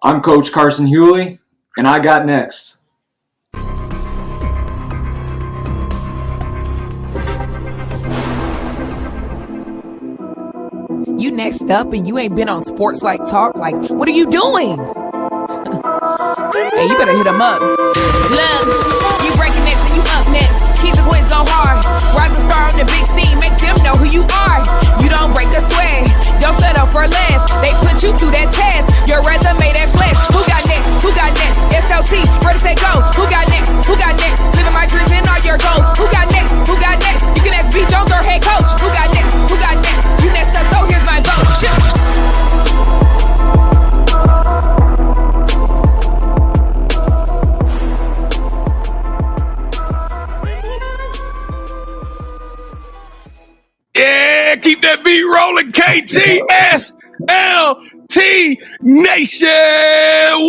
I'm Coach Carson Huelle, and I got next. You next up and you ain't been on Sports Like Talk. Like, what are you doing? Hey, you better hit him up. Look, you breaking next and you up next. Keep the wins go hard. Rise the star on the big scene. Make them know who you are. You don't break a sweat. Don't settle for less. They put you through that test. Your resume that flex. Who got next? Who got next? SLT, ready, set, go. Who got next? Who got next? Living my dreams and all your goals. Who got next? Who got next? You can ask B. Jones or head coach. Who got next? Who got next? You next up, so here's my vote. Yeah, keep that beat rolling. KTSLT Nation.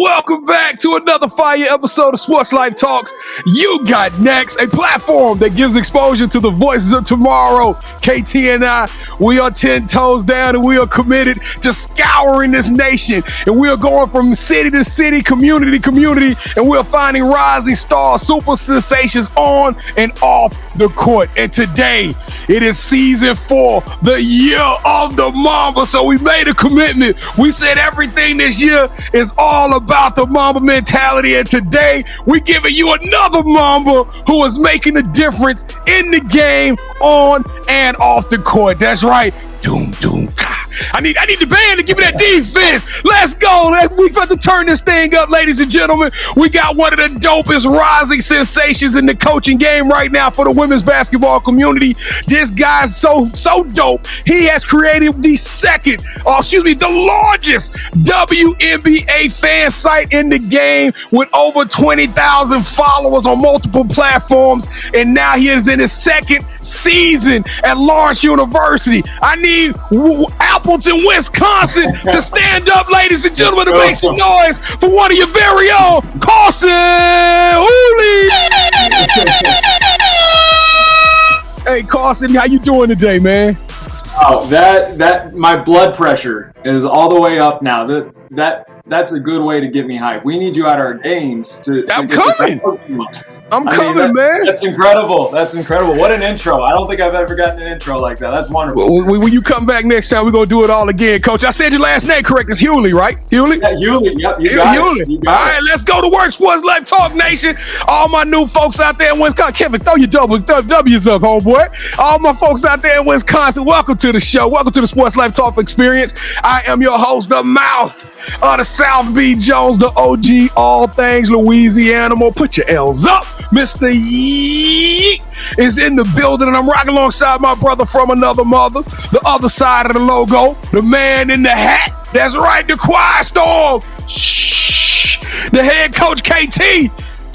Welcome back to another fire episode of Sports Life Talks. You got next, a platform that gives exposure to the voices of tomorrow. KT and I, we are 10 toes down and we are committed to scouring this nation. And we are going from city to city, community to community, and we are finding rising stars, super sensations on and off the court. And today, it is season 4, the year of the Mamba. So we made a commitment. We said everything this year is all about the Mamba mentality. And today we're giving you another Mamba who is making a difference in the game on and off the court. That's right. Doom, doom, ka. I need the band to give me that defense. Let's go. We about to turn this thing up, ladies and gentlemen. We got one of the dopest rising sensations in the coaching game right now for the women's basketball community. This guy's so dope. He has created the largest WNBA fan site in the game with over 20,000 followers on multiple platforms. And now he is in his second season at Lawrence University. I need Appleton, Wisconsin to stand up, ladies and gentlemen, to make some noise for one of your very own, Carson Huelle. Hey, Carson, how you doing today, man? Oh, that my blood pressure is all the way up now. That's a good way to get me hyped. We need you at our games I'm coming. I'm coming, man. That's incredible. That's incredible. What an intro. I don't think I've ever gotten an intro like that. That's wonderful. When you come back next time, we're going to do it all again, Coach. I said your last name correct. It's Huelle, right? Huelle? Yeah, Huelle. Yep, you got it. All right, let's go to work, Sports Life Talk Nation. All my new folks out there in Wisconsin. Kevin, throw your W's up, homeboy. All my folks out there in Wisconsin, welcome to the show. Welcome to the Sports Life Talk experience. I am your host, the mouth of the South B. Jones, the OG, all things Louisiana. Put your L's up. Mr. Yeet is in the building, and I'm rocking alongside my brother from another mother, the other side of the logo, the man in the hat. That's right, the quiet storm. Shh, the head coach, KT.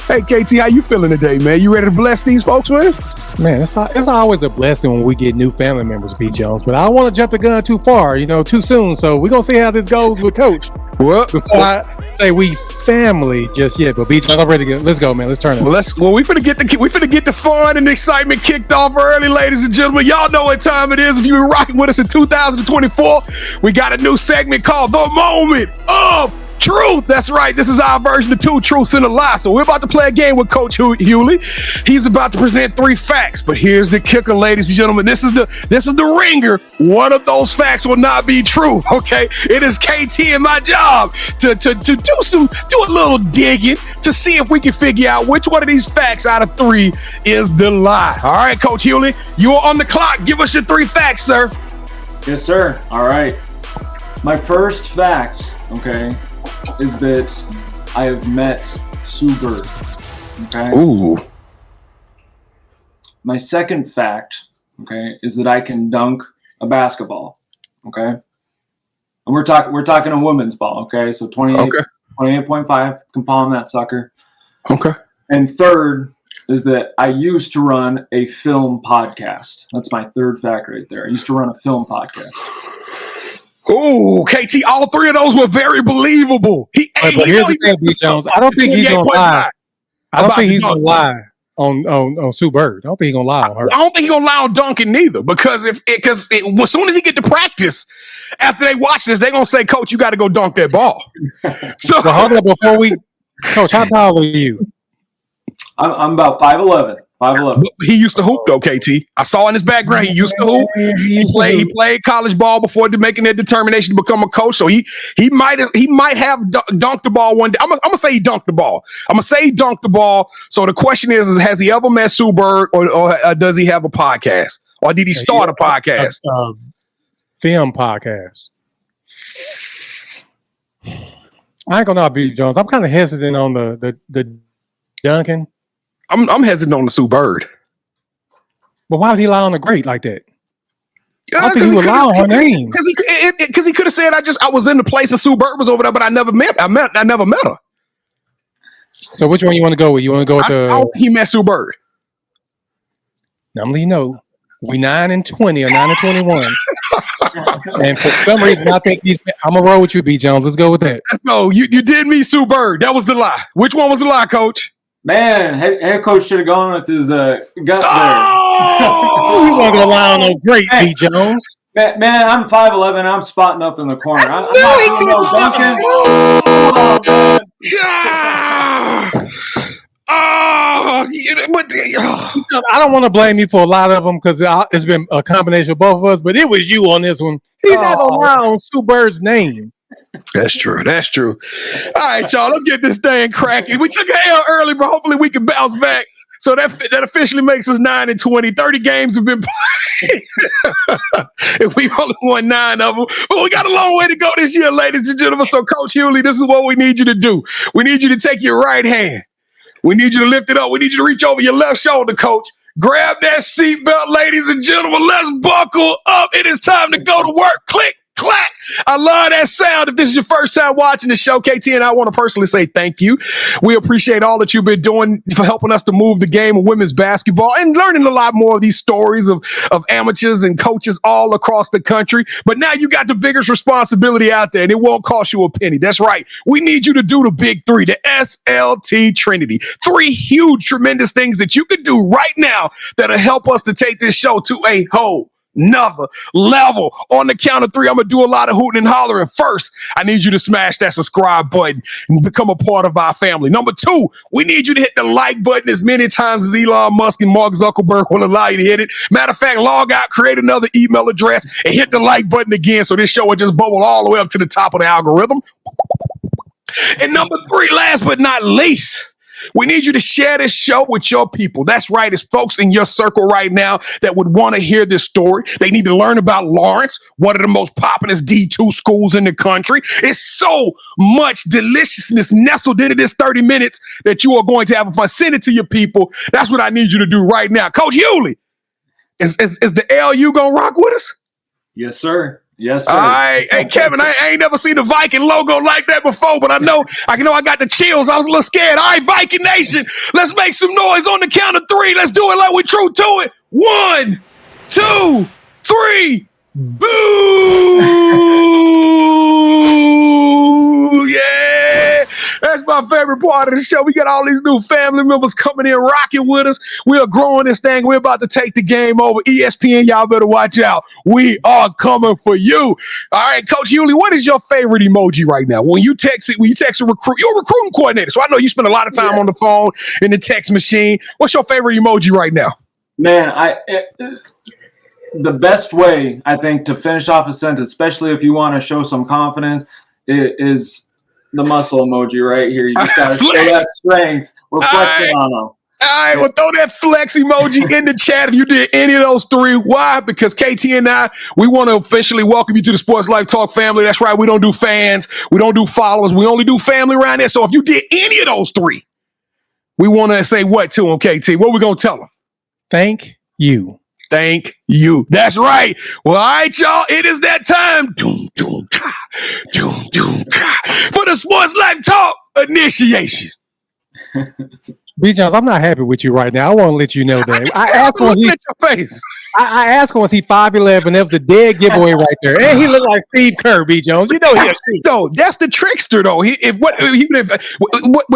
Hey, KT, how you feeling today, man? You ready to bless these folks, man? Man, it's always a blessing when we get new family members, B. Jones. But I don't want to jump the gun too far, too soon. So we're going to see how this goes with Coach. Well, before I say we family just yet, but B. Jones, I'm ready to go. Let's go, man. Let's turn it. Well, we finna get the fun and excitement kicked off early, ladies and gentlemen. Y'all know what time it is. If you've been rocking with us in 2024, we got a new segment called The Moment of Truth. That's right. This is our version of Two Truths and a Lie. So we're about to play a game with Coach Huelle. He's about to present 3 facts, but here's the kicker, ladies and gentlemen. This is the ringer. One of those facts will not be true. Okay, it is KT and my job to do a little digging to see if we can figure out which one of these facts out of 3 is the lie. All right, Coach Huelle, you are on the clock. Give us your 3 facts, sir. Yes, sir. All right. My first fact, okay, is that I have met Sue Bird. Okay. Ooh. My second fact, okay, is that I can dunk a basketball. Okay. And we're talking a women's ball. Okay. So 28.5 can palm that sucker. Okay. And third is that I used to run a film podcast. That's my third fact right there. I used to run a film podcast. Ooh, KT, all 3 of those were very believable. But here's the thing, B. Jones. I don't think he's going to lie. I don't think he's going to lie. on Sue Bird. I don't think he's gonna lie on her. I don't think he's gonna lie on Duncan neither, because as soon as he get to practice, after they watch this, they're gonna say, "Coach, you got to go dunk that ball." So hold on before we, Coach, how tall are you? I'm about 5'11". 5'11". He used to hoop though, KT. I saw in his background he used to hoop. He played college ball before making that determination to become a coach. So he might have dunked the ball one day. I'm gonna say he dunked the ball. So the question is has he ever met Sue Bird, or does he have a podcast, or did he start a podcast? Film podcast. I ain't gonna lie, B. Jones. I'm kind of hesitant on the Duncan. I'm hesitant on the Sue Bird. But why would he lie on the great like that? I don't think he would lie on her name. Because he could have said, I was in the place and Sue Bird was over there, but I never met her. So which one you want to go with? You want to go with I don't think he met Sue Bird. Normally, you know, we 9-20 or 9-21. And for some reason, I think I'm going to roll with you, B. Jones. Let's go with that. Let's go. You did meet Sue Bird. That was the lie. Which one was the lie, Coach? Man, head coach should have gone with his gut there. Oh! You want to go lie on no great, B. Jones. Man, I'm 5'11". I'm spotting up in the corner. I'm not Duncan. I don't want to blame you for a lot of them because it's been a combination of both of us, but it was you on this one. He's not going to lie on Sue Bird's name. That's true. All right, y'all, let's get this thing cracking. We took an L early, but hopefully we can bounce back. So that officially makes us 9-20. 30 games have been played. If we've only won 9 of them. But we got a long way to go this year, ladies and gentlemen. So, Coach Huelle, this is what we need you to do. We need you to take your right hand. We need you to lift it up. We need you to reach over your left shoulder, Coach. Grab that seatbelt, ladies and gentlemen. Let's buckle up. It is time to go to work. Click. Clack! I love that sound. If this is your first time watching the show, KT and I want to personally say thank you. We appreciate all that you've been doing for helping us to move the game of women's basketball and learning a lot more of these stories of amateurs and coaches all across the country. But now you got the biggest responsibility out there, and it won't cost you a penny. That's right. We need you to do the big 3, the SLT Trinity. 3 huge, tremendous things that you can do right now that'll help us to take this show to a whole another level. On the count of 3, I'm going to do a lot of hooting and hollering. First, I need you to smash that subscribe button and become a part of our family. Number 2, we need you to hit the like button as many times as Elon Musk and Mark Zuckerberg will allow you to hit it. Matter of fact, log out, create another email address, and hit the like button again so this show will just bubble all the way up to the top of the algorithm. And number 3, last but not least, we need you to share this show with your people. That's right. It's folks in your circle right now that would want to hear this story. They need to learn about Lawrence, one of the most populous D2 schools in the country. It's so much deliciousness nestled into this 30 minutes that you are going to have fun. Send it to your people. That's what I need you to do right now. Coach Huelle, is the LU going to rock with us? Yes, sir. Yes, sir. All right. Hey, Kevin, I ain't never seen a Viking logo like that before, but I know I got the chills. I was a little scared. All right, Viking Nation, let's make some noise on the count of 3. Let's do it like we're true to it. 1, 2, 3. Boo! Yeah! That's my favorite part of the show. We got all these new family members coming in, rocking with us. We are growing this thing. We're about to take the game over. ESPN, y'all better watch out. We are coming for you. All right, Coach Huelle, what is your favorite emoji right now? When you text a recruit, you're a recruiting coordinator, so I know you spend a lot of time on the phone in the text machine. What's your favorite emoji right now? Man, the best way, I think, to finish off a sentence, especially if you want to show some confidence, is the muscle emoji right here. You just got to show that strength. We're flexing on them. All right, well, throw that flex emoji in the chat if you did any of those 3. Why? Because KT and I, we want to officially welcome you to the Sports Life Talk family. That's right. We don't do fans. We don't do followers. We only do family around there. So if you did any of those 3, we want to say what to them, KT? What we going to tell them? Thank you. Thank you. That's right. Well, all right, y'all. It is that time for the Sports Life Talk initiation. B. Jones, I'm not happy with you right now. I want to let you know that. I asked him, looking at your face. I asked him, was he 5'11"? That was the dead giveaway right there. And he looked like Steve Kerr, B. Jones. You know he a No, that's the trickster though. What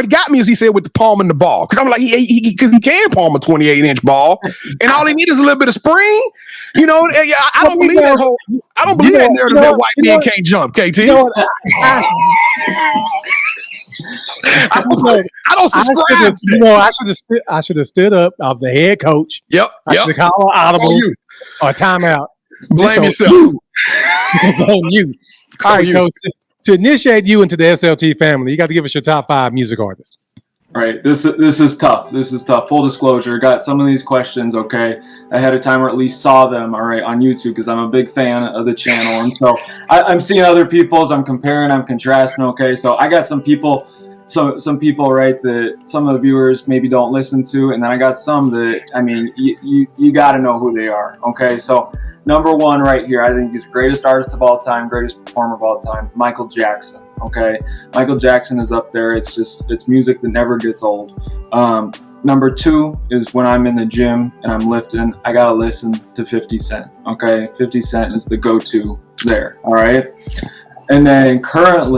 got me is he said with the palm and the ball, because I'm like he can palm a 28-inch ball, and all he needs is a little bit of spring. You know, I don't believe that whole. I don't believe that narrative that white men can't jump. KT. You know what? I don't subscribe to that. You know, I should have stood up. I'm the head coach. Yep. I should have called an audible or timeout. Blame yourself. It's on you. All right, coach. To initiate you into the SLT family, you got to give us your top 5 music artists. All right, this is tough. This is tough. Full disclosure, got some of these questions, okay, ahead of time, or at least saw them, all right, on YouTube, because I'm a big fan of the channel, and so I'm seeing other people's, I'm comparing, I'm contrasting, okay, so I got some people, right, that some of the viewers maybe don't listen to, and then I got some that, I mean, you got to know who they are, okay, so number one right here, I think he's the greatest artist of all time, greatest performer of all time, Michael Jackson. Okay, Michael Jackson is up there. It's music that never gets old. Number 2 is when I'm in the gym and I'm lifting, I gotta listen to 50 Cent. Okay, 50 Cent is the go-to there. All right, and then current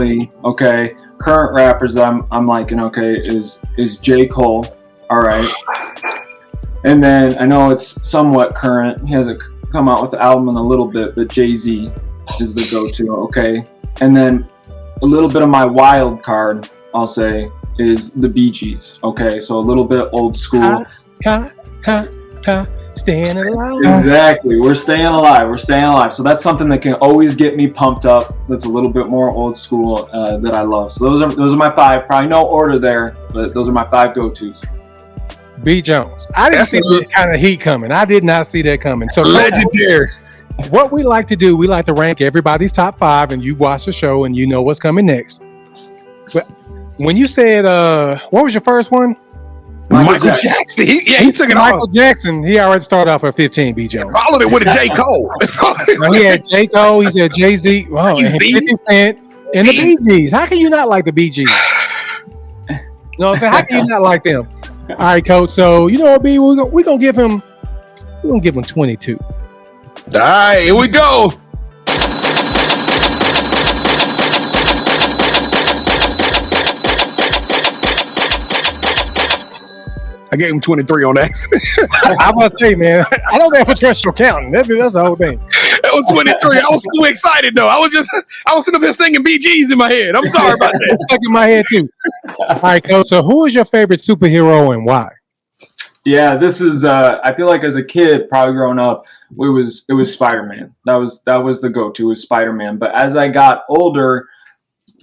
rappers that I'm liking. Okay, is J. Cole. All right, and then I know it's somewhat current. He hasn't come out with the album in a little bit, but Jay-Z is the go-to. Okay, and then a little bit of my wild card, I'll say, is the Bee Gees. Okay, so a little bit old school. Staying alive. Exactly, we're staying alive. So that's something that can always get me pumped up. That's a little bit more old school that I love. So those are my 5. Probably no order there, but those are my 5 go-tos. B. Jones, I didn't see that kind of heat coming. I did not see that coming. So legendary. What we like to do, we like to rank everybody's top 5, and you watch the show and you know what's coming next. But when you said, what was your first one? Michael Jackson. He took it Michael Jackson. He already started off at 15, B. Jones. Followed it with a J. Cole. No, he had J. Cole. He said Jay-Z. Oh, 50 Cent. And the Bee Gees. How can you not like the Bee Gees? You know what I'm saying? How can you not like them? All right, coach. So, you know what, B? We're going to give him 22. All right, here we go. I gave him 23 on that. I must say, man, I don't ever trust your counting. That's the whole thing. That was 23. I was too excited though. I was sitting up here singing BGs in my head. I'm sorry about that. It's stuck in my head too. All right, coach. So, who is your favorite superhero and why? Yeah, this is. I feel like as a kid, probably growing up, it was Spider-Man. That was the go-to, was Spider-Man. But as I got older,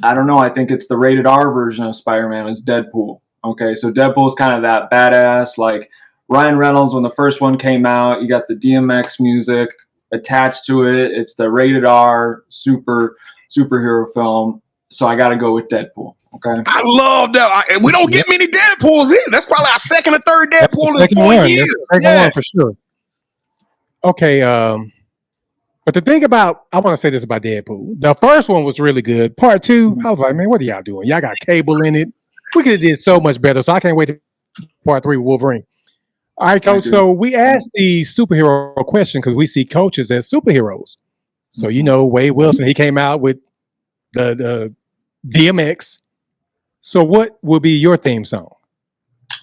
I don't know. I think it's the rated R version of Spider-Man is Deadpool. Okay, so Deadpool's kind of that badass, like Ryan Reynolds when the first one came out. You got the DMX music attached to it. It's the rated R superhero film. So I got to go with Deadpool. Okay. I love that. We don't get many Deadpools either. That's probably our second or third Deadpool in 4 years. That's the second one for sure. Okay. But the thing about, I want to say this about Deadpool. The first one was really good. Part 2, I was like, man, what are y'all doing? Y'all got Cable in it. We could have did so much better. So I can't wait to part 3 with Wolverine. All right, coach. So we asked the superhero question because we see coaches as superheroes. So, you know, Wade Wilson, he came out with the DMX. So what will be your theme song?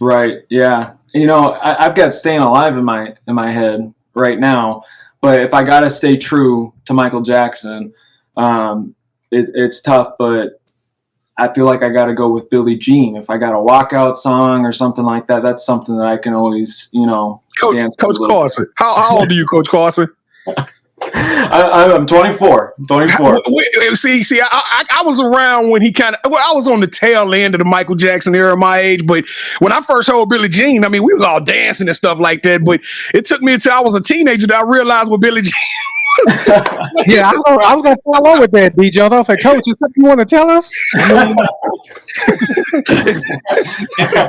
Right. Yeah. You know, I've got Staying Alive in my head right now, but if I got to stay true to Michael Jackson, it's tough, but I feel like I got to go with Billie Jean. If I got a walkout song or something like that, that's something that I can always, you know, dance to. Coach Carson. How old are you, Coach Carson? I'm 24. 24. See, I was around when he I was on the tail end of the Michael Jackson era, my age. But when I first heard Billie Jean, I mean, we was all dancing and stuff like that. But it took me until I was a teenager that I realized what Billie Jean. Yeah, I was gonna follow with that, DJ. I was like, Coach, is something you want to tell us?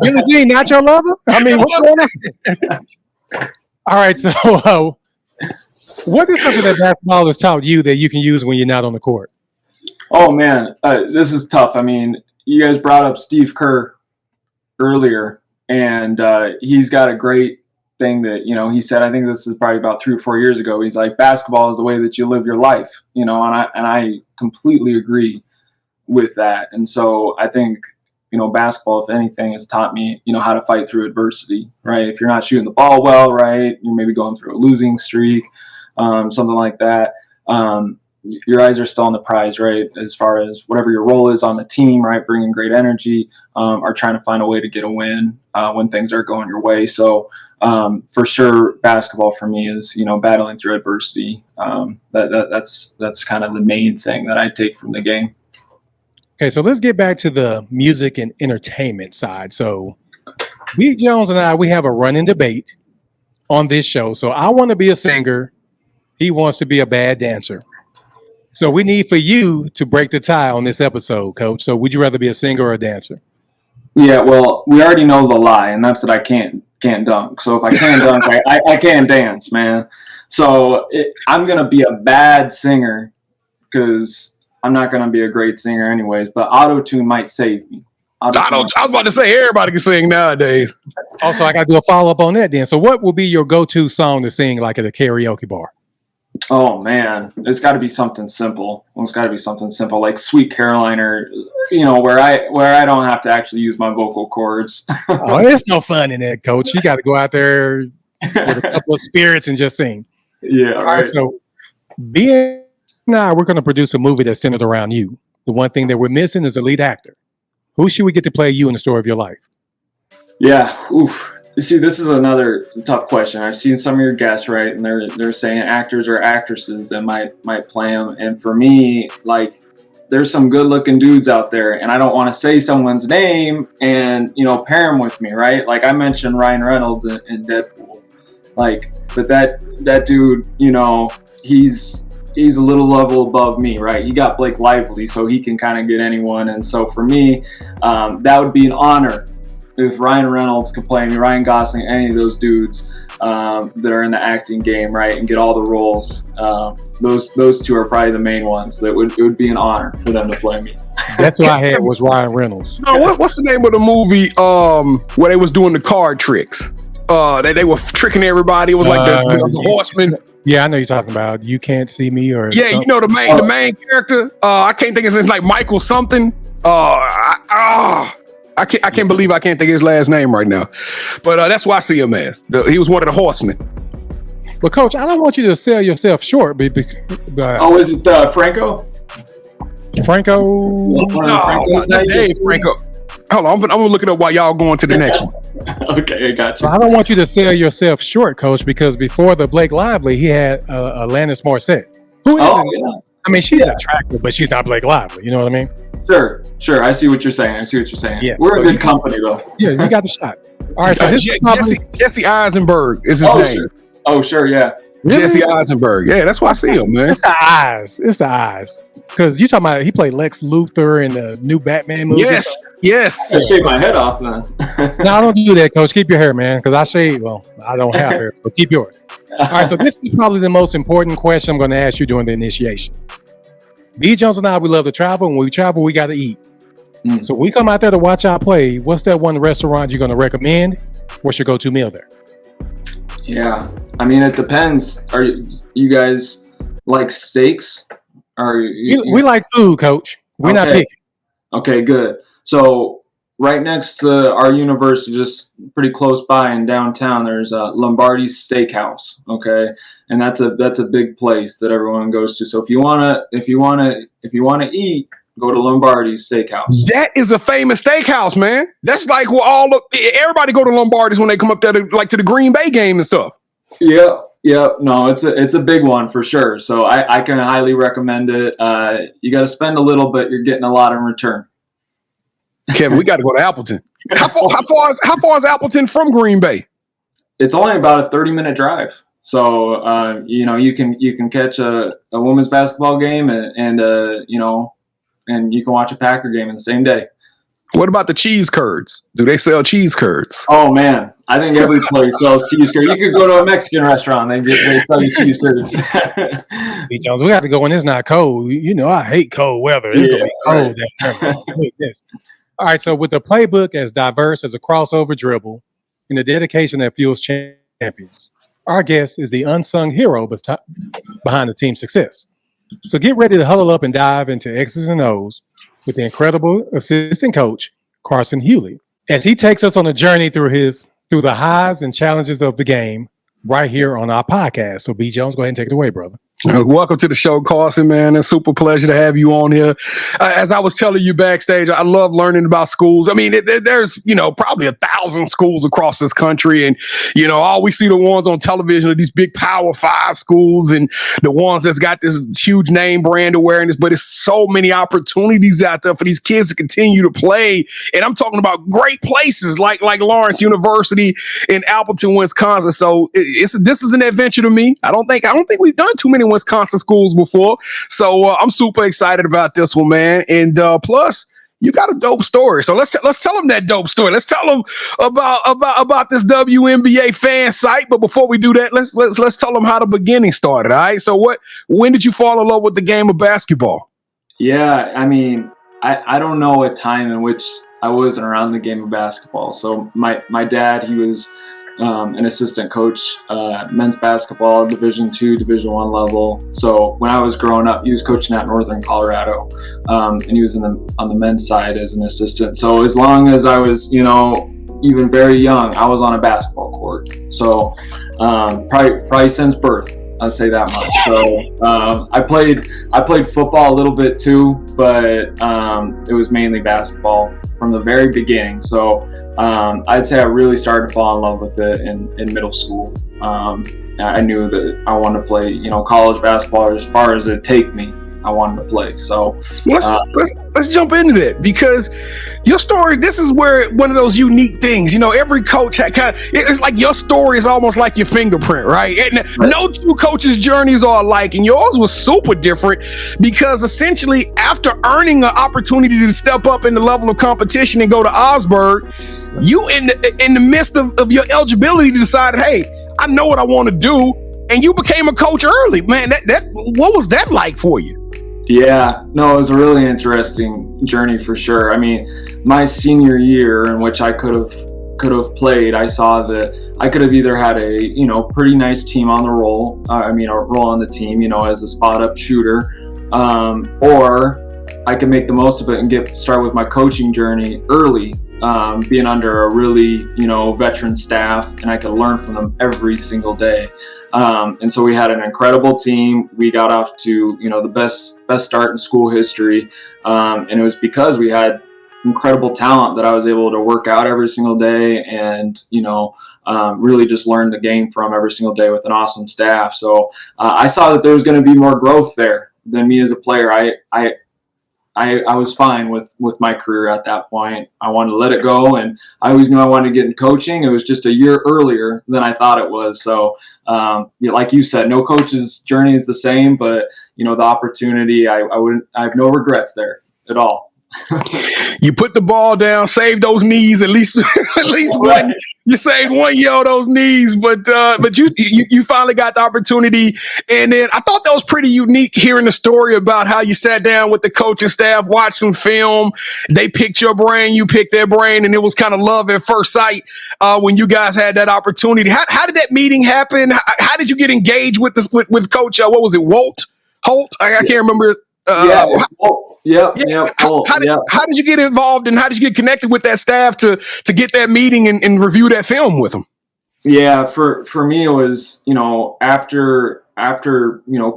Billie Jean, not your lover? I mean, what's going on? All right, so what is something that basketball has taught you that you can use when you're not on the court? Oh man, this is tough. I mean, you guys brought up Steve Kerr earlier. and he's got a great thing that, you know, he said, I think this is probably about 3 or 4 years ago. He's like, basketball is the way that you live your life, you know, and I completely agree with that. And so I think, you know, basketball, if anything, has taught me, you know, how to fight through adversity, right? If you're not shooting the ball well, right, you're maybe going through a losing streak, something like that. Your eyes are still on the prize, right? As far as whatever your role is on the team, right? Bringing great energy, or trying to find a way to get a win when things are going your way. So for sure, basketball for me is, you know, battling through adversity. That's kind of the main thing that I take from the game. Okay, so let's get back to the music and entertainment side. So B. Jones and I, we have a running debate on this show. So I want to be a singer. He wants to be a bad dancer. So we need for you to break the tie on this episode, Coach. So would you rather be a singer or a dancer? Yeah, well, we already know the lie, and that's that I can't dunk. So if I can't dunk, I can't dance, man. So I'm going to be a bad singer because I'm not going to be a great singer anyways, but auto-tune might save me. I was about to say, everybody can sing nowadays. Also, I got to do a follow-up on that then. So what will be your go-to song to sing like at a karaoke bar? Oh man, it's got to be something simple. It's got to be something simple, like "Sweet Caroline," or, you know, where I don't have to actually use my vocal cords. Oh, there's no fun in that, Coach. You got to go out there with a couple of spirits and just sing. Yeah. All right. So, we're going to produce a movie that's centered around you. The one thing that we're missing is a lead actor. Who should we get to play you in the story of your life? Yeah. Oof. See, this is another tough question. I've seen some of your guests, right, and they're saying actors or actresses that might play them. And for me, like, there's some good-looking dudes out there, and I don't want to say someone's name and, you know, pair them with me, right? Like I mentioned Ryan Reynolds in Deadpool, like, but that dude, you know, he's a little level above me, right? He got Blake Lively, so he can kind of get anyone. And so for me, that would be an honor if Ryan Reynolds could play me, Ryan Gosling, any of those dudes that are in the acting game, right, and get all the roles. Those two are probably the main ones. It would be an honor for them to play me. That's what I had was Ryan Reynolds. No, what's the name of the movie where they was doing the card tricks? They were tricking everybody. It was like the horseman. Yeah, I know you're talking about. You Can't See Me, or yeah, something. You know the main character. I can't think of his name. Like Michael something. I can't believe I can't think of his last name right now. But that's why I see him as. He was one of the horsemen. But Coach, I don't want you to sell yourself short. But is it Franco? Franco? No, that's Dave Franco. Hold on, I'm gonna look it up while y'all going to the next one. Okay, I got you. So I don't want you to sell yourself short, Coach, because before the Blake Lively, he had Alanis Morissette. Who is it? Yeah. I mean, she's attractive, but she's not Blake Lively. You know what I mean? Sure. I see what you're saying. Yeah, we're a good company, though. Yeah, you got the shot. All right, so this Jesse Eisenberg is his name. Sure. Oh, sure, yeah. Really? Jesse Eisenberg. Yeah, that's why I see him, man. It's the eyes. Because you talking about he played Lex Luthor in the new Batman movie. Yes. I shave my head off then. No, I don't do that, Coach. Keep your hair, man. Because I shave. Well, I don't have hair, so keep yours. All right, so this is probably the most important question I'm going to ask you during the initiation. B. Jones and I, we love to travel. When we travel, we got to eat. So we come out there to watch our play. What's that one restaurant you're going to recommend? What's your go-to meal there? Yeah, I mean, it depends. Are you guys like steaks? We like food, Coach. We're not picky. Okay, good. So right next to our university, just pretty close by in downtown, there's Lombardi's Steakhouse. Okay, and that's a big place that everyone goes to. So if you wanna eat, go to Lombardi's Steakhouse. That is a famous steakhouse, man. That's like where everybody go to Lombardi's when they come up there to the Green Bay game and stuff. Yeah. No, it's a big one for sure. So I can highly recommend it. You got to spend a little, but you're getting a lot in return. Kevin, we got to go to Appleton. How far is Appleton from Green Bay? It's only about a 30-minute drive. So you can catch a women's basketball game and you can watch a Packer game in the same day. What about the cheese curds? Do they sell cheese curds? Oh man, I think every place sells cheese curds. You could go to a Mexican restaurant; they sell you cheese curds. B. Jones, we got to go when it's not cold. You know, I hate cold weather. It's gonna be cold. Right. All right, so with the playbook as diverse as a crossover dribble and the dedication that fuels champions, our guest is the unsung hero behind the team's success. So get ready to huddle up and dive into X's and O's with the incredible assistant coach, Carson Huelle, as he takes us on a journey through the highs and challenges of the game right here on our podcast. So B. Jones, go ahead and take it away, brother. Welcome to the show, Carson, man. It's a super pleasure to have you on here. As I was telling you backstage, I love learning about schools. I mean, there's, probably 1,000 schools across this country. And, all we see the ones on television are these big Power 5 schools and the ones that's got this huge name brand awareness. But it's so many opportunities out there for these kids to continue to play. And I'm talking about great places like Lawrence University in Appleton, Wisconsin. So this is an adventure to me. I don't think we've done too many Wisconsin schools before. So I'm super excited about this one, man. And plus, you got a dope story. So let's tell them that dope story. Let's tell them about this WNBA fan site. But before we do that, let's tell them how the beginning started. All right. So when did you fall in love with the game of basketball? Yeah, I mean, I don't know a time in which I wasn't around the game of basketball. So my dad, he was an assistant coach, men's basketball, Division II, Division I level. So when I was growing up, he was coaching at Northern Colorado, and he was on the men's side as an assistant. So as long as I was, even very young, I was on a basketball court. So probably since birth, I'll say that much. So I played football a little bit too, but it was mainly basketball from the very beginning. So I'd say I really started to fall in love with it in middle school. I knew that I wanted to play, college basketball as far as it'd take me. I wanted to play. So let's jump into that, because your story, this is where one of those unique things, every coach it's like your story is almost like your fingerprint, right? And no two coaches' journeys are alike, and yours was super different because essentially after earning an opportunity to step up in the level of competition and go to Augsburg, you in the midst of your eligibility decided, hey, I know what I want to do, and you became a coach early. Man, what was that like for you? Yeah, no, it was a really interesting journey for sure. I mean, my senior year, in which I could have played, I saw that I could have either had a pretty nice team on the roll, a role on the team, as a spot up shooter, or I could make the most of it and start with my coaching journey early, being under a really veteran staff, and I could learn from them every single day. And so we had an incredible team. We got off to, the best start in school history. And it was because we had incredible talent that I was able to work out every single day and, really just learn the game from every single day with an awesome staff. So I saw that there was going to be more growth there than me as a player. I was fine with my career at that point. I wanted to let it go, and I always knew I wanted to get in coaching. It was just a year earlier than I thought it was. So, like you said, no coach's journey is the same, but the opportunity, I have no regrets there at all. You put the ball down, save those knees, at least one. You saved 1 year of those knees, but you finally got the opportunity. And then I thought that was pretty unique, hearing the story about how you sat down with the coaching staff, watched some film. They picked your brain, you picked their brain, and it was kind of love at first sight when you guys had that opportunity. How did that meeting happen? How did you get engaged with Coach? What was it, Holt? I can't remember. Yep. How did you get involved, and how did you get connected with that staff to get that meeting and review that film with them? Yeah, for me, it was, after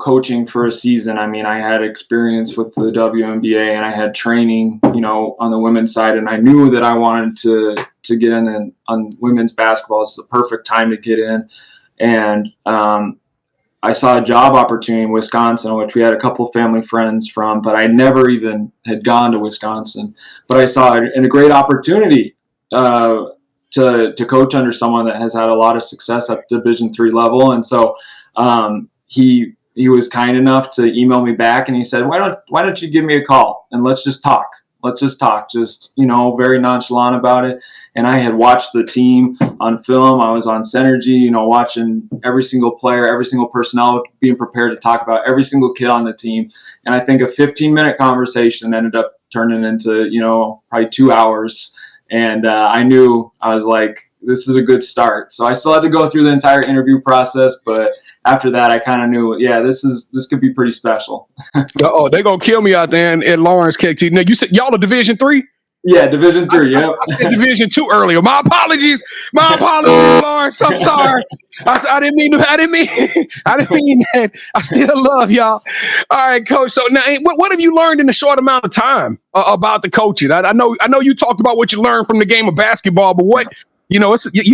coaching for a season, I had experience with the WNBA, and I had training, on the women's side, and I knew that I wanted to get in on women's basketball. It's the perfect time to get in. And I saw a job opportunity in Wisconsin, which we had a couple of family friends from, but I never even had gone to Wisconsin. But I saw it in a great opportunity to coach under someone that has had a lot of success at Division III level. And so he was kind enough to email me back, and he said, why don't you give me a call and let's just talk. Just, very nonchalant about it. And I had watched the team on film. I was on Synergy, watching every single player, every single personnel, being prepared to talk about every single kid on the team. And I think a 15-minute conversation ended up turning into, probably 2 hours. And I knew, I was like, this is a good start. So I still had to go through the entire interview process, but after that, I kind of knew, this could be pretty special. Oh, they're gonna kill me out there at Lawrence, KT. Now you said y'all are Division III? Yeah, Division III. Yep. I said Division II earlier. My apologies, Lawrence. I'm sorry. I didn't mean that. I still love y'all. All right, Coach. So now, what have you learned in a short amount of time about the coaching? I know you talked about what you learned from the game of basketball, but what you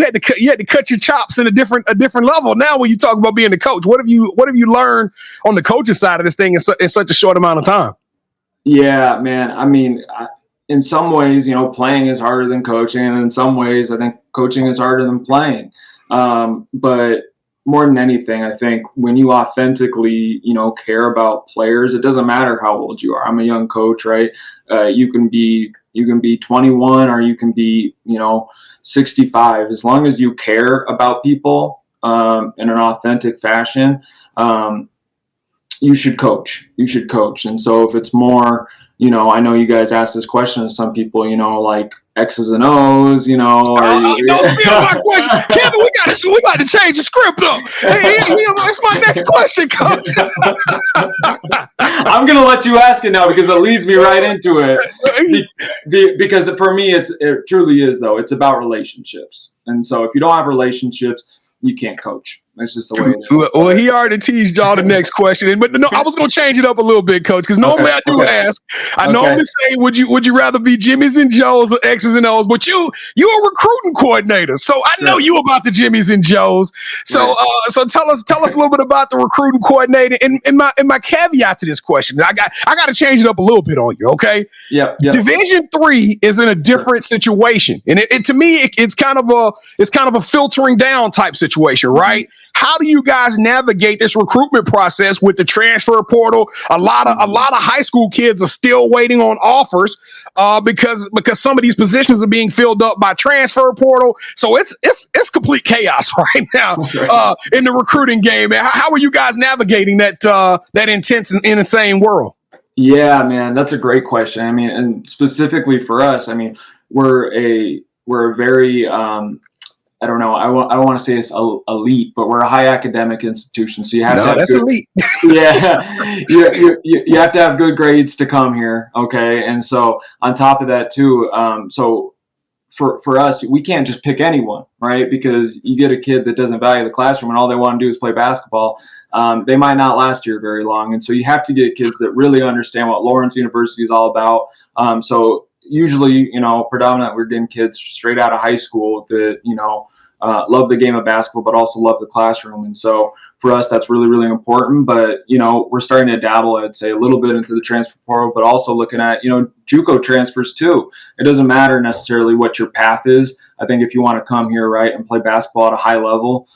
had to cut your chops in a different level. Now, when you talk about being the coach, what have you learned on the coaching side of this thing in such a short amount of time? Yeah, man. I mean, in some ways, playing is harder than coaching, and in some ways, I think coaching is harder than playing. But more than anything, I think when you authentically, care about players, it doesn't matter how old you are. I'm a young coach, right? You can be 21 or you can be, 65. As long as you care about people in an authentic fashion, you should coach. And so if it's more, I know you guys ask this question to some people, like X's and O's, don't steal my question. Kevin, we got to change the script up. That's my next question, Coach. I'm going to let you ask it now because it leads me right into it. Because for me, it truly is, though. It's about relationships. And so if you don't have relationships, you can't coach. That's just the way it is. Well, he already teased y'all the next question, but no, I was going to change it up a little bit, Coach, because normally I do ask. I normally say, would you rather be Jimmy's and Joe's or X's and O's? But you're a recruiting coordinator, so I know you about the Jimmy's and Joe's. So so tell us a little bit about the recruiting coordinator. And my caveat to this question, I got to change it up a little bit on you, okay? Yep. Division III is in a different situation, and it to me it's kind of a filtering down type situation, right? How do you guys navigate this recruitment process with the transfer portal? A lot of high school kids are still waiting on offers because some of these positions are being filled up by transfer portal. So it's complete chaos right now in the recruiting game. How are you guys navigating that intense and insane world? Yeah, man, that's a great question. I mean, and specifically for us, I mean, we're a very I don't know. I don't want to say it's elite, but we're a high academic institution. So you have to have that's elite. Yeah, you have to have good grades to come here. Okay, and so on top of that too, so for us, we can't just pick anyone, right? Because you get a kid that doesn't value the classroom and all they want to do is play basketball. They might not last here very long, and so you have to get kids that really understand what Lawrence University is all about. So usually, predominantly we're getting kids straight out of high school that, love the game of basketball, but also love the classroom. And so for us, that's really, really important. But, we're starting to dabble, I'd say, a little bit into the transfer portal, but also looking at, JUCO transfers too. It doesn't matter necessarily what your path is. I think if you want to come here, right, and play basketball at a high level,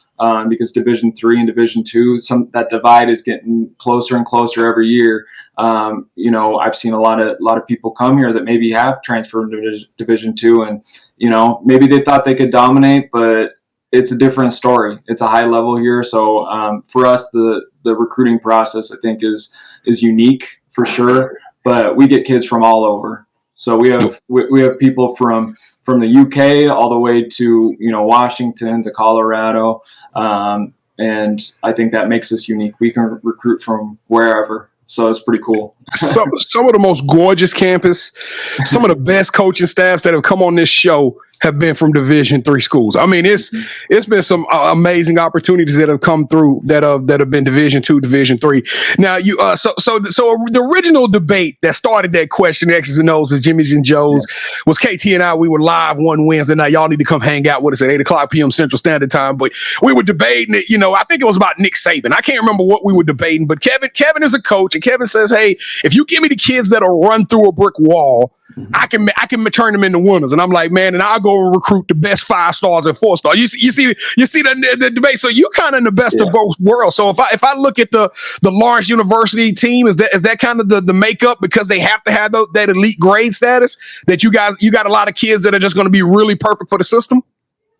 because Division III and Division II, that divide is getting closer and closer every year. I've seen a lot of people come here that maybe have transferred to Division II, and maybe they thought they could dominate, but it's a different story. It's a high level here, so for us, the recruiting process I think is unique for sure. But we get kids from all over. So we have people from the UK all the way to Washington to Colorado, and I think that makes us unique. We can recruit from wherever. So it's pretty cool. Some of the most gorgeous campus, some of the best coaching staffs that have come on this show have been from Division III schools. I mean, it's been some amazing opportunities that have come through that have been Division II, Division III. Now, so the original debate that started that question, X's and O's, is Jimmy's and Joe's, was KT and I. We were live one Wednesday night. Y'all need to come hang out with us at 8:00 p.m. Central Standard Time. But we were debating it. I think it was about Nick Saban. I can't remember what we were debating, but Kevin is a coach, and Kevin says, "Hey, if you give me the kids that'll run through a brick wall, I can turn them into winners." And I'm like, man, and I'll go recruit the best 5 stars and 4 stars. You see the debate. So you kind of in the best of both worlds. So if I look at the Lawrence University team, is that kind of the makeup, because they have to have that elite grade status, that you got a lot of kids that are just going to be really perfect for the system?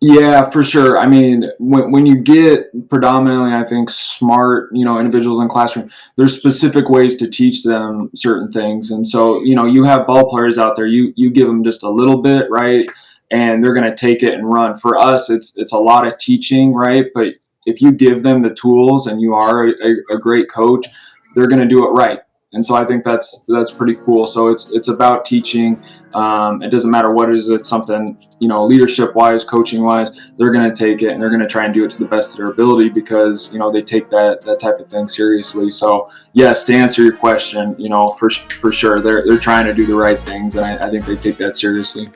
Yeah, for sure. I mean, when you get predominantly, I think, smart, individuals in classroom, there's specific ways to teach them certain things. And so, you have ball players out there, you give them just a little bit, right? And they're going to take it and run. For us, it's a lot of teaching, right? But if you give them the tools and you are a great coach, they're going to do it right. And so I think that's pretty cool. So it's about teaching. It doesn't matter what it is. It's something, leadership wise, coaching wise, they're going to take it and they're going to try and do it to the best of their ability because, they take that type of thing seriously. So yes, to answer your question, for sure, they're trying to do the right things. And I think they take that seriously.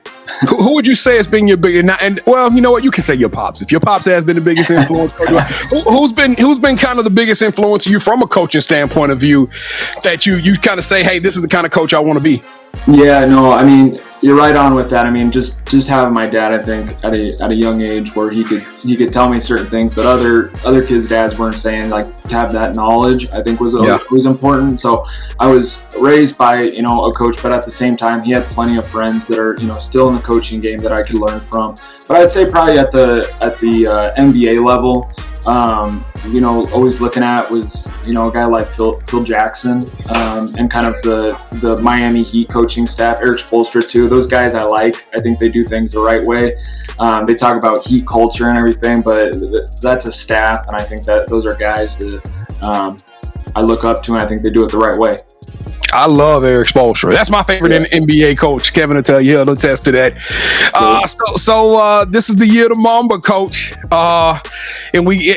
Who would you say has been your biggest? And well, you know what? You can say your pops. If your pops has been the biggest influence, who's been kind of the biggest influence to you from a coaching standpoint of view that you kind of say, hey, this is the kind of coach I want to be? Yeah, no, I mean, you're right on with that. I mean, just having my dad, I think, at a young age where he could tell me certain things that other kids' dads weren't saying, like to have that knowledge, I think was important. So I was raised by, a coach, but at the same time, he had plenty of friends that are, still in the coaching game that I could learn from. But I'd say probably at the NBA level, always looking at was, a guy like Phil Jackson, and kind of the Miami Heat coaching staff, Eric Spoelstra too. Those guys I think they do things the right way. They talk about Heat culture and everything, but that's a staff, and I think that those are guys that I look up to, and I think they do it the right way. I love Eric Spoelstra. That's my favorite NBA coach. Kevin will tell you, he'll attest to that. So this is the year to Mamba, coach. And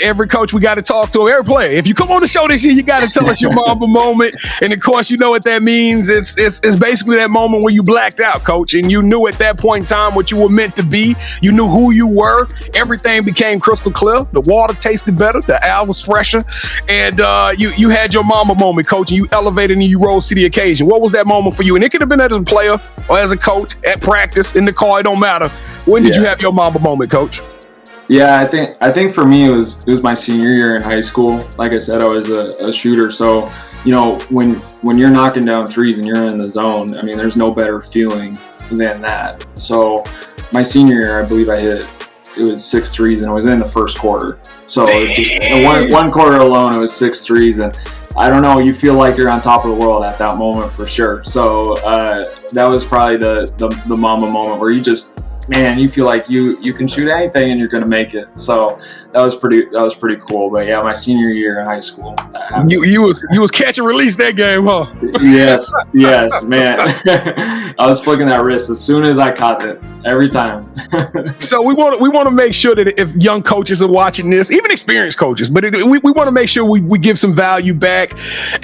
every coach, we got to talk to him. Every player. If you come on the show this year, you got to tell us your Mamba moment. And of course, you know what that means. It's basically that moment where you blacked out, coach, and you knew at that point in time what you were meant to be. You knew who you were. Everything became crystal clear. The water tasted better. The air was fresher. And you had your Mamba moment, coach, and you elevated and you rose to the occasion. What was that moment for you? And it could have been as a player or as a coach, at practice, in the car. It don't matter. When did you have your Mamba moment, coach? Yeah, I think for me it was my senior year in high school. Like I said, I was a shooter, so when you're knocking down threes and you're in the zone, I mean, there's no better feeling than that. So my senior year, I believe it was 6 threes, and it was in the first quarter. So in one quarter alone, it was 6 threes, and I don't know, you feel like you're on top of the world at that moment for sure. So that was probably the Mamba moment where you just, man, you feel like you can shoot anything and you're going to make it. So that was pretty cool. But yeah, my senior year in high school, you was catch and release that game, huh? Yes, man. I was flicking that wrist as soon as I caught it, every time. So we want to make sure that if young coaches are watching this, even experienced coaches, but we want to make sure we give some value back,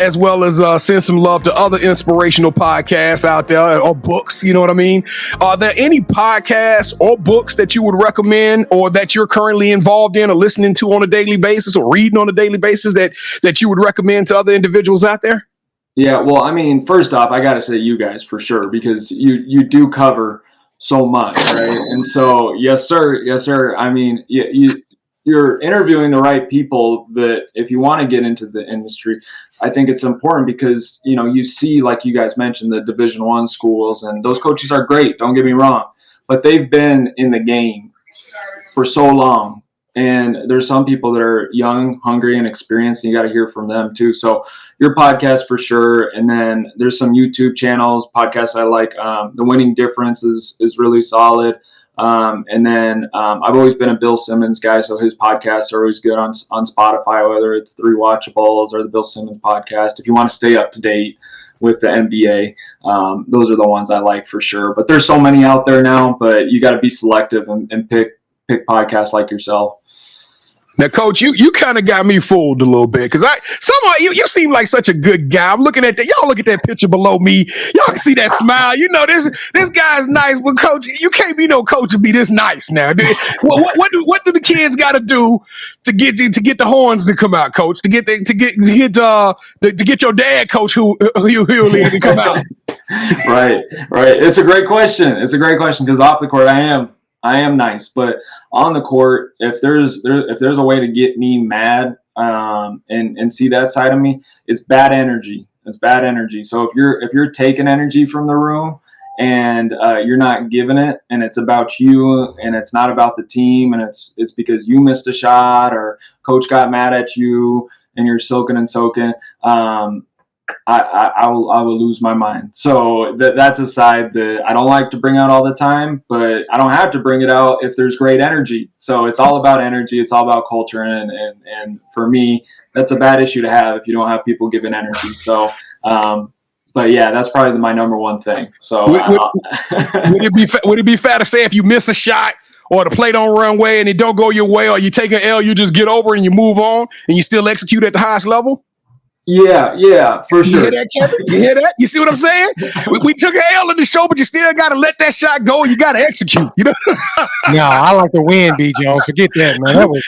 as well as send some love to other inspirational podcasts out there or books. You know what I mean? Are there any podcasts or books that you would recommend, or that you're currently involved in or listening to on a daily basis or reading on a daily basis that you would recommend to other individuals out there? Yeah, well, I mean, first off, I got to say you guys for sure, because you do cover so much, right? And so, yes, sir. I mean, you're interviewing the right people that if you want to get into the industry, I think it's important because, you see, like you guys mentioned, the Division I schools, and those coaches are great, don't get me wrong, but they've been in the game for so long. And there's some people that are young, hungry, and experienced, and you got to hear from them too. So your podcast for sure. And then there's some YouTube channels, podcasts I like. The Winning Difference is really solid. And then I've always been a Bill Simmons guy, so his podcasts are always good on Spotify, whether it's The Rewatchables or the Bill Simmons podcast. If you want to stay up to date with the NBA, those are the ones I like for sure. But there's so many out there now, but you got to be selective and pick podcasts like yourself. Now, Coach, you kind of got me fooled a little bit, because somehow you seem like such a good guy. I'm looking at that. Y'all look at that picture below me. Y'all can see that smile. This guy's nice, but Coach, you can't be no coach and be this nice now. What do the kids got to do to get the horns to come out, Coach? To get your dad, Coach, who to come out. Right. It's a great question. Because off the court, I am nice, but on the court, if there's a way to get me mad and see that side of me, it's bad energy. So if you're taking energy from the room and you're not giving it, and it's about you, and it's not about the team, and it's because you missed a shot or coach got mad at you and you're soaking and soaking, I will lose my mind. So that's a side that I don't like to bring out all the time, but I don't have to bring it out if there's great energy. So it's all about energy. It's all about culture. And for me, that's a bad issue to have if you don't have people giving energy. So, but yeah, that's probably my number one thing. So would it be fair to say if you miss a shot or the play don't run way and it don't go your way, or you take an L, you just get over and you move on and you still execute at the highest level? Yeah, for sure. You hear that, Kevin? You hear that? You see what I'm saying? We took an L in the show, but you still got to let that shot go and you got to execute. You know? No, I like to win, B. Jones. Forget that, man. That was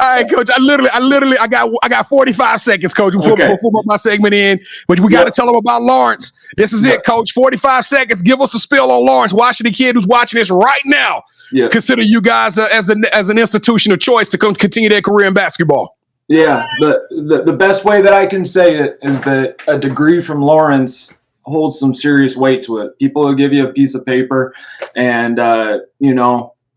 all right, Coach. I got 45 seconds, Coach, before my segment in. But we got to tell them about Lawrence. This is it, Coach. 45 seconds. Give us a spill on Lawrence. Washington kid who's watching this right now. Yeah. Consider you guys as an institution of choice to continue their career in basketball. Yeah, the best way that I can say it is that a degree from Lawrence holds some serious weight to it. People will give you a piece of paper and,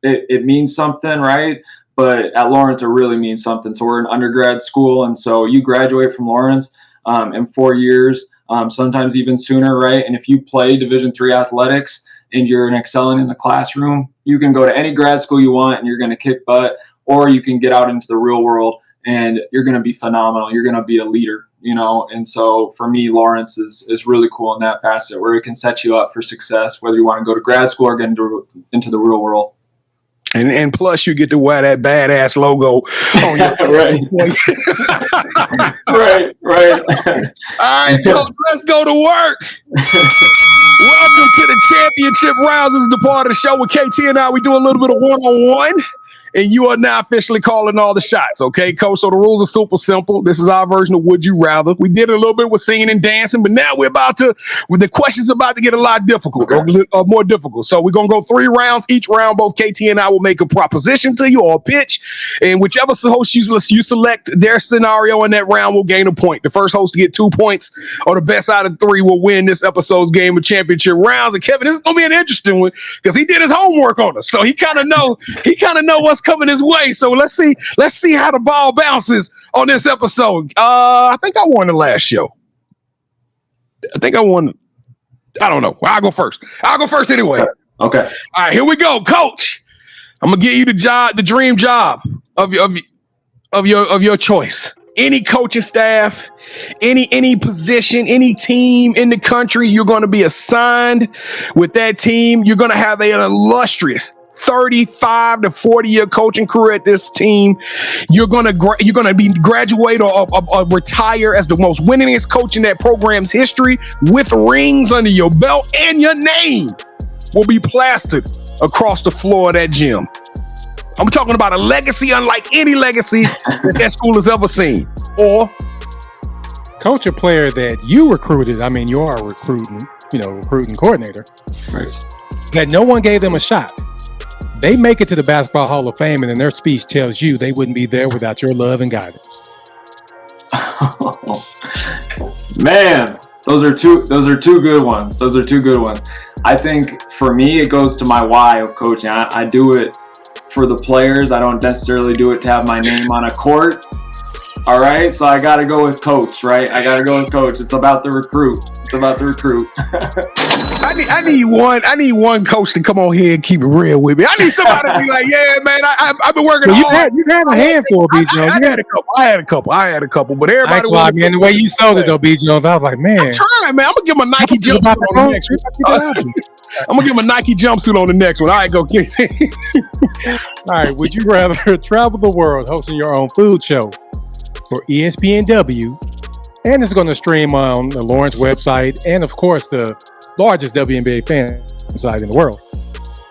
it means something, right? But at Lawrence, it really means something. So we're in undergrad school, and so you graduate from Lawrence in 4 years, sometimes even sooner, right? And if you play Division III athletics and you're excelling in the classroom, you can go to any grad school you want and you're going to kick butt, or you can get out into the real world and you're going to be phenomenal. You're going to be a leader, And so for me, Lawrence is really cool in that facet where it can set you up for success, whether you want to go to grad school or get into the real world. And plus, you get to wear that badass logo on your right. All right, Coach, let's go to work. Welcome to the championship rounds. This is the part of the show with KT and I. We do a little bit of one-on-one. And you are now officially calling all the shots, okay, Coach? So the rules are super simple. This is our version of Would You Rather. We did a little bit with singing and dancing, but now the questions about to get a lot difficult, or more difficult. So we're going to go 3 rounds. Each round, both KT and I will make a proposition to you or a pitch. And whichever host you select their scenario in that round will gain a point. The first host to get 2 points or the best out of 3 will win this episode's game of championship rounds. And Kevin, this is going to be an interesting one because he did his homework on us. So he kind of know what's coming his way. So let's see how the ball bounces on this episode. I think I won the last show. I don't know. I'll go first anyway. Okay. All right, here we go, Coach. I'm gonna give you the dream job of your choice. Any coaching staff, any position, any team in the country, you're going to be assigned with that team. You're going to have an illustrious 35 to 40 year coaching career at this team. You're gonna be graduate or retire as the most winningest coach in that program's history with rings under your belt, and your name will be plastered across the floor of that gym. I'm talking about a legacy unlike any legacy that school has ever seen. Or coach a player that you recruited. I mean, you are a recruiting coordinator. Right. That no one gave them a shot. They make it to the Basketball Hall of Fame, and then their speech tells you they wouldn't be there without your love and guidance. Man, those are two good ones. I think for me, it goes to my why of coaching. I do it for the players. I don't necessarily do it to have my name on a court. All right, so I got to go with coach, right? It's about the recruit. I need one coach to come on here and keep it real with me. I need somebody to be like, yeah, man, I've been working hard. You had a handful, B. Jones. I had a couple, but everybody was. Man, the way you sold it, though, B. Jones, I was like, man. I'm trying, man. I'm going to give him a Nike jumpsuit on the next one. I'm going to give him a Nike jumpsuit on the next one. All right, go, KT. All right, would you rather travel the world hosting your own food show for ESPNW, and it's going to stream on the Lawrence website and, of course, the largest WNBA fan site in the world,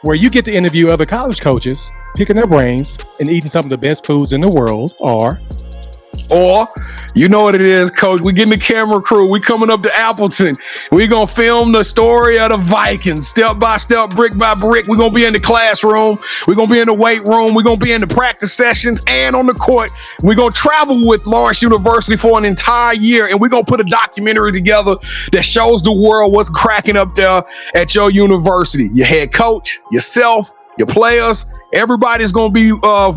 where you get to interview other college coaches, picking their brains and eating some of the best foods in the world, or Or, you know what it is, Coach. We getting the camera crew. We coming up to Appleton. We gonna film the story of the Vikings, step by step, brick by brick. We gonna be in the classroom. We gonna be in the weight room. We gonna be in the practice sessions and on the court. We gonna travel with Lawrence University for an entire year, and we gonna put a documentary together that shows the world what's cracking up there at your university. Your head coach, yourself, your players, everybody's going to be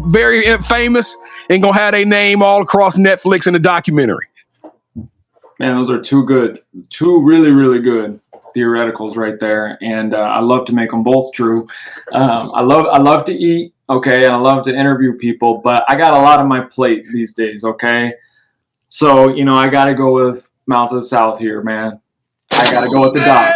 very famous and going to have their name all across Netflix in the documentary. Man, those are two really, really good theoreticals right there. And I love to make them both true. I love to eat, okay, and I love to interview people, but I got a lot on my plate these days, okay? So, I got to go with Mouth of the South here, man. I got to go with the Doc.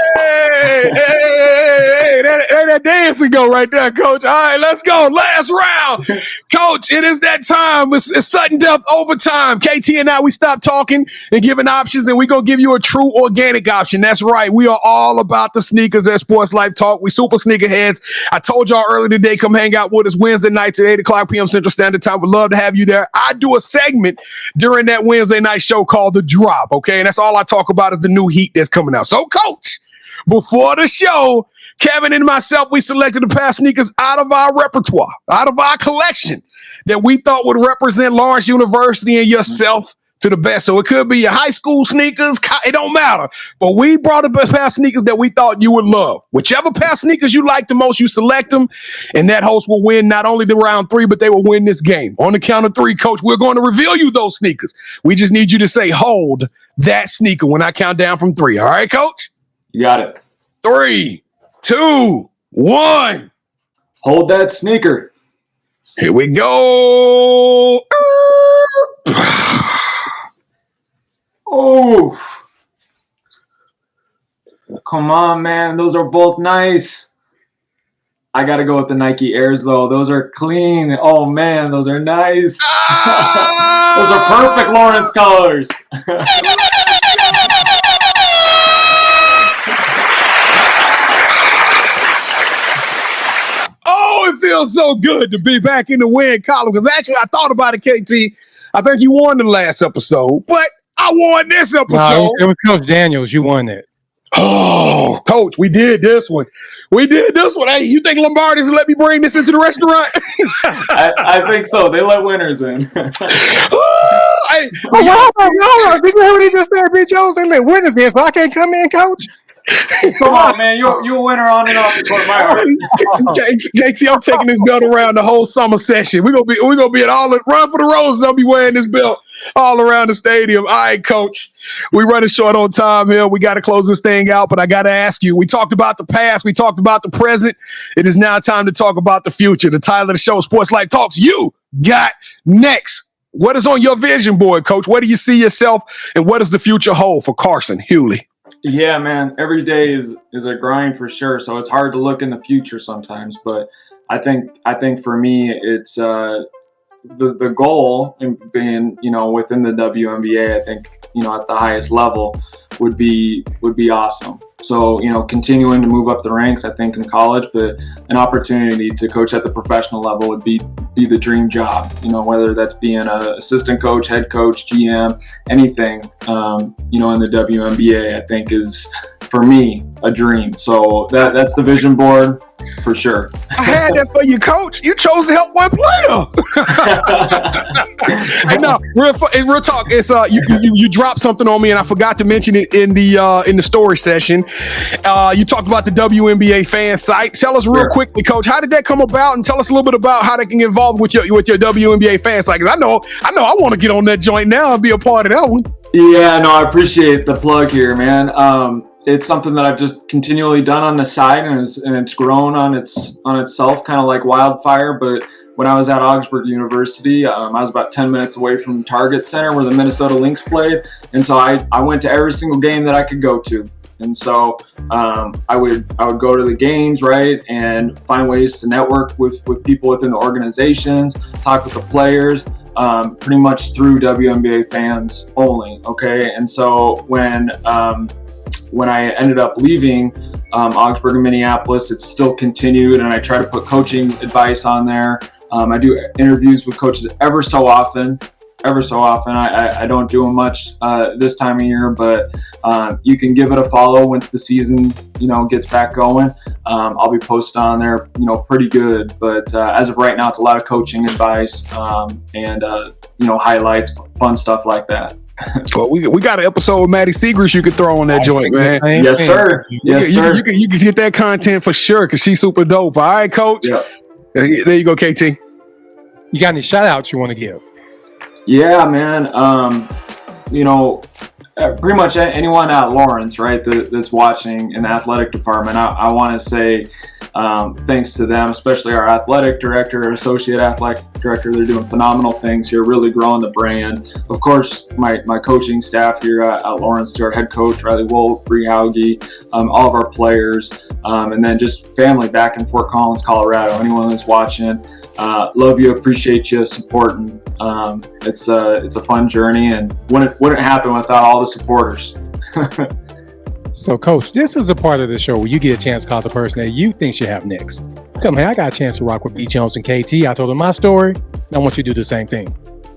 Hey, that dancing go right there, Coach. All right, let's go. Last round. Coach, it is that time. It's sudden death overtime. KT and I, we stopped talking and giving options, and we're going to give you a true organic option. That's right. We are all about the sneakers at Sports Life Talk. We super sneakerheads. I told y'all earlier today, come hang out with us Wednesday nights at 8 o'clock p.m. Central Standard Time. We'd love to have you there. I do a segment during that Wednesday night show called The Drop, okay? And that's all I talk about is the new heat that's coming out. So, Coach, before the show, Kevin and myself, we selected the past sneakers out of our repertoire, out of our collection that we thought would represent Lawrence University and yourself to the best. So it could be your high school sneakers. It don't matter. But we brought the best pair of sneakers that we thought you would love. Whichever pair of sneakers you like the most, you select them. And that host will win not only the round 3, but they will win this game. On the count of 3, Coach, we're going to reveal you those sneakers. We just need you to say, hold that sneaker when I count down from 3. All right, Coach? You got it. 3, 2, 1. Hold that sneaker. Here we go. Oh, come on, man. Those are both nice. I got to go with the Nike Airs, though. Those are clean. Oh, man, those are nice. Those are perfect Lawrence colors. Oh, it feels so good to be back in the win column because actually I thought about it, KT. I think you won the last episode, but I won this episode. No, it was Coach Daniels. You won that. Oh, Coach, we did this one. Hey, you think Lombardi's let me bring this into the restaurant? I think so. They let winners in. Did you hear what he just said, B. Jones? They let winners in, so I can't come in, Coach? Come on, man. You're a winner on and off the court. My heart. KT, I'm taking this belt around the whole summer session. We're gonna be at all the Run for the Roses. I'll be wearing this belt all around the stadium. All right, Coach. We running short on time here. We got to close this thing out, but I got to ask you. We talked about the past. We talked about the present. It is now time to talk about the future. The title of the show, Sports Life Talks. You got next. What is on your vision board, Coach? Where do you see yourself, and what does the future hold for Carson Huelle? Yeah, man. Every day is a grind for sure. So it's hard to look in the future sometimes. But I think for me, it's the goal in being within the WNBA. I think at the highest level would be awesome. So continuing to move up the ranks, I think in college, but an opportunity to coach at the professional level would be the dream job. Whether that's being an assistant coach, head coach, GM, anything. In the WNBA, I think is for me a dream. So that's the vision board for sure. I had that for you, Coach. You chose to help one player. Hey, no, real talk. It's you dropped something on me, and I forgot to mention it in the story session. You talked about the WNBA fan site. Tell us real quickly, Coach, how did that come about, and tell us a little bit about how they can get involved with your WNBA fan site. Because I know I want to get on that joint now and be a part of that one. Yeah, no, I appreciate the plug here, man. It's something that I've just continually done on the side, and it's grown on itself, kind of like wildfire. But when I was at Augsburg University, I was about 10 minutes away from Target Center where the Minnesota Lynx played, and so I went to every single game that I could go to. And so I would go to the games, right, and find ways to network with people within the organizations, talk with the players, pretty much through WNBA fans only. Okay, and so when I ended up leaving Augsburg and Minneapolis, it's still continued, and I try to put coaching advice on there. I do interviews with coaches ever so often, ever so often. I don't do them much this time of year, but you can give it a follow once the season, gets back going. I'll be posting on there, pretty good. But as of right now, it's a lot of coaching advice and highlights, fun stuff like that. Well, we got an episode with Maddie Segrist you could throw on that joint, man. Yes, sir. Yes, sir. You can get that content for sure because she's super dope. All right, Coach. Yep. There you go, KT. You got any shout outs you want to give? Yeah, man. Pretty much anyone at Lawrence, right, that's watching in the athletic department, I want to say thanks to them, especially our athletic director, associate athletic director. They're doing phenomenal things here, really growing the brand. Of course, my coaching staff here at Lawrence, to our head coach, Riley Wolf, Bree Hauge, all of our players, and then just family back in Fort Collins, Colorado. Anyone that's watching, love you, appreciate you supporting. It's a fun journey, and wouldn't happen without all the supporters. So, Coach, this is the part of the show where you get a chance to call the person that you think should have next. Tell me, hey, I got a chance to rock with B. Jones and KT. I told them my story. I want you to do the same thing.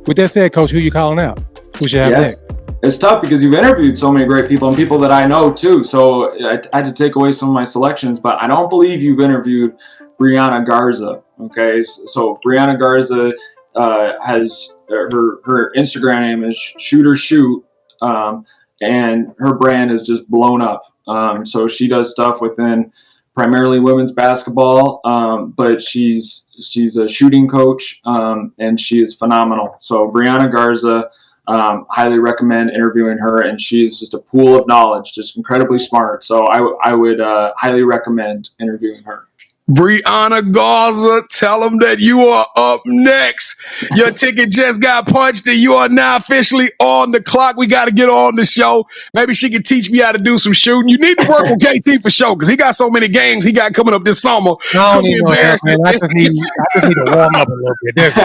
With that said, Coach, who you calling out? Who should have next? It's tough because you've interviewed so many great people and people that I know too. So I had to take away some of my selections, but I don't believe you've interviewed Brianna Garza. Okay, so Brianna Garza has her Instagram name is Shoot or Shoot, and her brand is just blown up. So she does stuff within primarily women's basketball, but she's a shooting coach, and she is phenomenal. So Brianna Garza, highly recommend interviewing her, and she's just a pool of knowledge, just incredibly smart. So I would highly recommend interviewing her. Brianna Garza, tell them that you are up next. Your ticket just got punched and you are now officially on the clock. We got to get on the show. Maybe she can teach me how to do some shooting. You need to work with KT for sure because he got so many games he got coming up this summer. It's going to be embarrassing. I just need to warm up a little bit.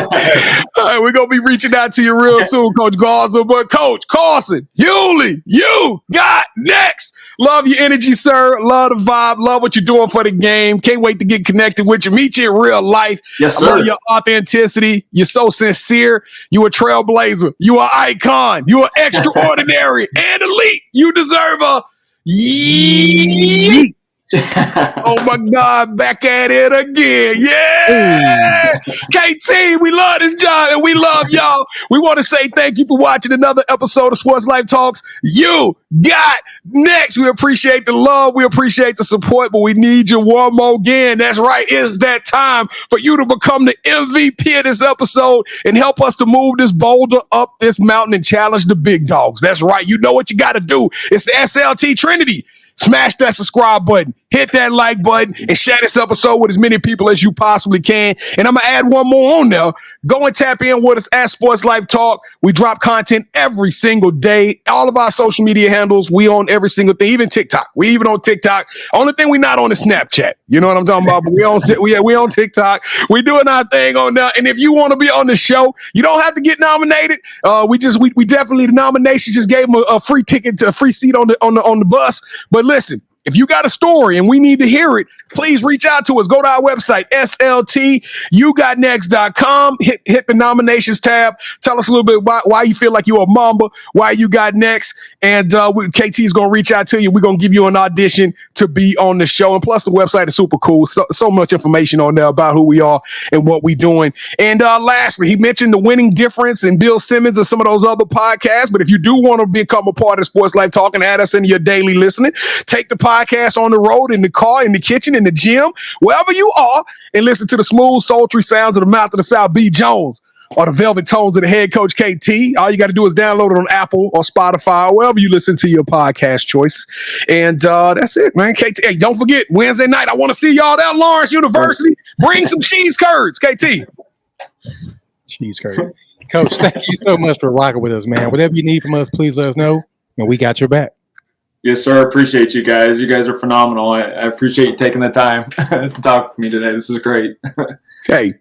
All right, we're going to be reaching out to you real soon, Coach Garza. But Coach Carson Huelle, you got next. Love your energy, sir. Love the vibe. Love what you're doing for the game. Can't wait to get connected with you, meet you in real life. Yes, sir. I love your authenticity. You're so sincere. You a trailblazer. You an icon. You are extraordinary and elite. You deserve a yeet. Oh my God, back at it again. Yeah. KT, we love this job and we love y'all. We want to say thank you for watching another episode of Sports Life Talks. You got next. We appreciate the love. We appreciate the support, but we need you one more again. That's right. It's that time for you to become the MVP of this episode and help us to move this boulder up this mountain and challenge the big dogs. That's right. You know what you got to do. It's the SLT Trinity. Smash that subscribe button, hit that like button, and share this episode with as many people as you possibly can. And I'm going to add one more on there. Go and tap in with us at Sports Life Talk. We drop content every single day. All of our social media handles, we on every single thing, even TikTok. We even on TikTok. Only thing we not on is Snapchat. You know what I'm talking about? But we on TikTok. We doing our thing on there. And if you want to be on the show, you don't have to get nominated. We definitely, the nomination just gave them a free ticket to a free seat on the bus. But listen, if you got a story and we need to hear it, please reach out to us. Go to our website, sltyougotnext.com. Hit the nominations tab. Tell us a little bit about why you feel like you're a Mamba, why you got next. And KT is going to reach out to you. We're going to give you an audition to be on the show. And plus, the website is super cool. So much information on there about who we are and what we're doing. And lastly, he mentioned the Winning Difference and Bill Simmons and some of those other podcasts. But if you do want to become a part of Sports Life Talk and add us into your daily listening, take the podcast on the road, in the car, in the kitchen, in the gym, wherever you are, and listen to the smooth, sultry sounds of the mouth of the South, B. Jones, or the velvet tones of the head coach, KT. All you got to do is download it on Apple or Spotify, or wherever you listen to your podcast choice. And that's it, man. KT, hey, don't forget, Wednesday night, I want to see y'all there at Lawrence University. Bring some cheese curds, KT. Cheese curd. Coach, thank you so much for rocking with us, man. Whatever you need from us, please let us know, and we got your back. Yes, sir. I appreciate you guys. You guys are phenomenal. I appreciate you taking the time to talk with me today. This is great. Okay.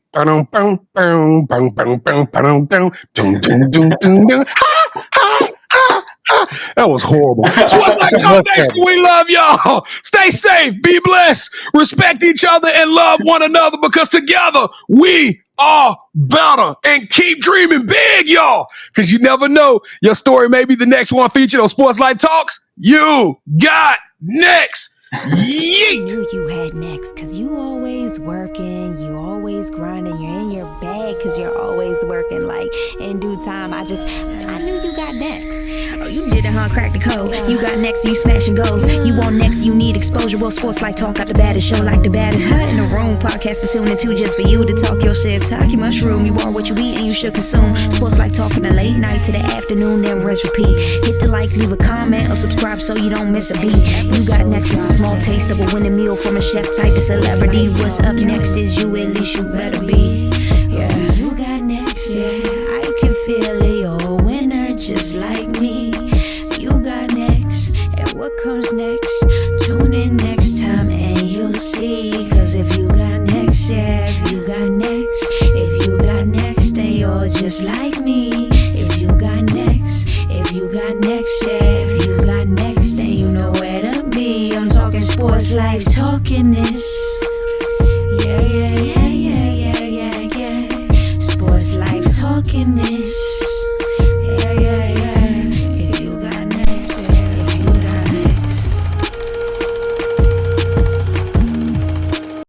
That was horrible. Sports Life Talk Nation, we love y'all. Stay safe, be blessed, respect each other, and love one another because together we are better. And keep dreaming big, y'all, because you never know. Your story may be the next one featured on Sports Life Talks. You got next. Yeet. I knew you had next, cause you always working, you always grinding, you're in your bag, cause you're always working. Like in due time, I knew you got next. Oh, you did it, huh? Crack the code. You got next, you smashing goals. You want next, you need exposure. Well, Sports Like Talk got the baddest show, like the baddest in the room. Podcast to tune into just for you to talk your shit, talk your mushroom. You are what you eat and you should consume. Sports Like Talk from the late night to the afternoon, then rest repeat. Hit the like, leave a comment, or subscribe so you don't miss a beat. You got next is a small taste of a winning meal from a chef type of celebrity. What's up next is you, at least you better be. Yeah, you got next, yeah. I can feel it, you're a winner just like me. You got next, and what comes next? Tune in next time and you'll see. Cause if you got next, yeah, if you got next, if you got next, then you're just like me. If you got next, if you got next, yeah, if you got next, then you know where to be. I'm talking Sports Life, talking this. Yeah. Sports Life, talking this.